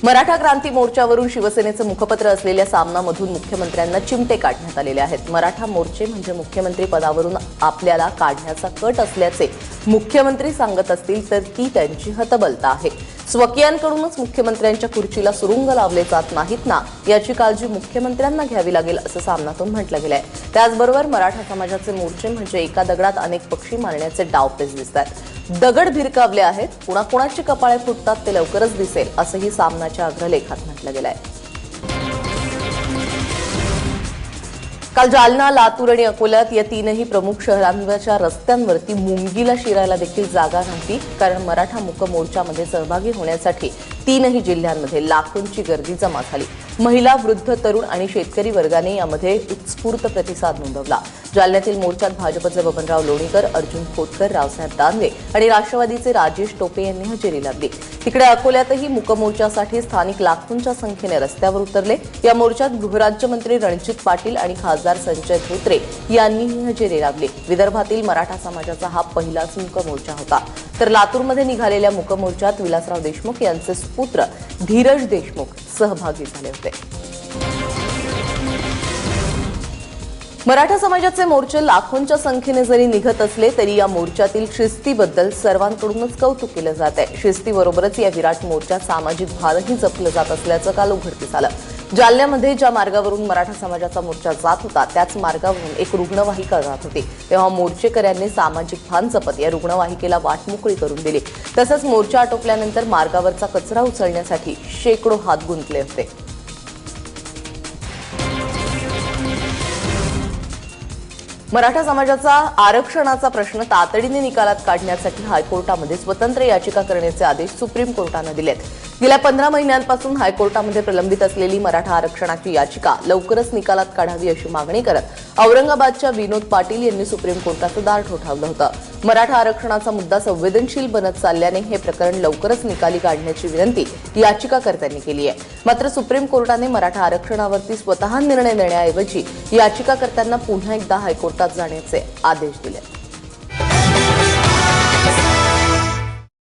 मराठा क्रांती मोर्चावरून शिवसेनेचं मुखपत्र असलेल्या सामनामधून मुख्यमंत्र्यांना चिमटे काढण्यात आलेले आहेत। मराठा मोर्चे म्हणजे मुख्यमंत्री पदावरून आपल्याला काढण्याचा कट असल्याचे मुख्यमंत्री सांगत असतील तर ती त्यांची हतबलता आहे। स्वकीयांकडूनच मुख्यमंत्र्यांच्या खुर्चीला सुरुंग लावले जात नाहीत ना, याची काळजी मुख्यमंत्र्यांना घ्यावी लागेल असं सामनातून म्हटलं गेलंय। त्याचबरोबर मराठा समाजाचे मोर्चे म्हणजे एका दगडात अनेक पक्षी मारण्याचे डावपेच दिसतात। दगड भिरकावले आहेत, कुणाकुणाची कपाळे फुटतात ते लवकरच दिसेल असंही सामनाच्या अग्रलेखात म्हटलं गेलंय। काल जालना, लातूर आणि अकोल्यात या तीनही प्रमुख शहरांवरच्या रस्त्यांवरती मुंगीला शिरायला देखील जागा नव्हती, कारण मराठा मूक मोर्चामध्ये सहभागी होण्यासाठी तीनही जिल्ह्यांमध्ये लाखोंची गर्दी जमा झाली। महिला, वृद्ध, तरुण आणि शेतकरी वर्गाने यामध्ये उत्स्फूर्त प्रतिसाद नोंदवला। जालन्यातील मोर्चात भाजपचे बबनराव लोणीकर, अर्जुन खोतकर, रावसाहेब दानवे आणि राष्ट्रवादीचे राजेश टोपे यांनी हजेरी लावली। तिकडे अकोल्यातही मूक मोर्चासाठी स्थानिक लाखोंच्या संख्येने रस्त्यावर उतरले। या मोर्चात गृहराज्यमंत्री रणजित पाटील आणि खासदार संजय धोत्रे यांनीही हजेरी लावली। विदर्भातील मराठा समाजाचा हा पहिलाच मूक मोर्चा होता। तर लातूरमध्ये निघालेल्या मूक मोर्चात विलासराव देशमुख यांचे सुपुत्र धीरज देशमुख सहभागी झाले होते। मराठा समाजाचे मोर्चे लाखोंच्या संख्येने जरी निघत असले तरी या मोर्चातील शिस्तीबद्दल सर्वांकडूनच कौतुक केलं जात आहे। शिस्तीबरोबरच या विराट मोर्चात सामाजिक भारही जपलं जात असल्याचं काल उघडकीस आलं। जालन्यामध्ये ज्या मार्गावरून मराठा समाजाचा मोर्चा जात होता त्याच मार्गावरून एक रुग्णवाहिका जात होती, तेव्हा मोर्चेकऱ्यांनी सामाजिक भान जपत या रुग्णवाहिकेला वाट मोकळी करून दिली। तसंच मोर्चा आटोपल्यानंतर मार्गावरचा कचरा उचलण्यासाठी शेकडो हात गुंतले होते। मराठा समाजाचा आरक्षणाचा प्रश्न तातडीने निकालात काढण्यासाठी हायकोर्टामध्ये स्वतंत्र याचिका करण्याचे आदेश सुप्रीम कोर्टाने दिलेत। गेल्या 15 महिन्यांपासून हायकोर्टामध्ये प्रलंबित असलेली मराठा आरक्षणाची याचिका लवकरच निकालात काढावी अशी मागणी करत औरंगाबादच्या विनोद पाटील यांनी सुप्रीम कोर्टाचं दार ठोठावलं होतं। मराठा आरक्षणाचा मुद्दा संवेदनशील बनत चालल्याने हे प्रकरण लवकरच निकाली काढण्याची विनंती याचिकाकर्त्यांनी केली आहे। मात्र सुप्रीम कोर्टाने मराठा आरक्षणावरती स्वतः निर्णय देण्याऐवजी याचिकाकर्त्यांना पुन्हा एकदा हायकोर्टात जाण्याचे आदेश दिले।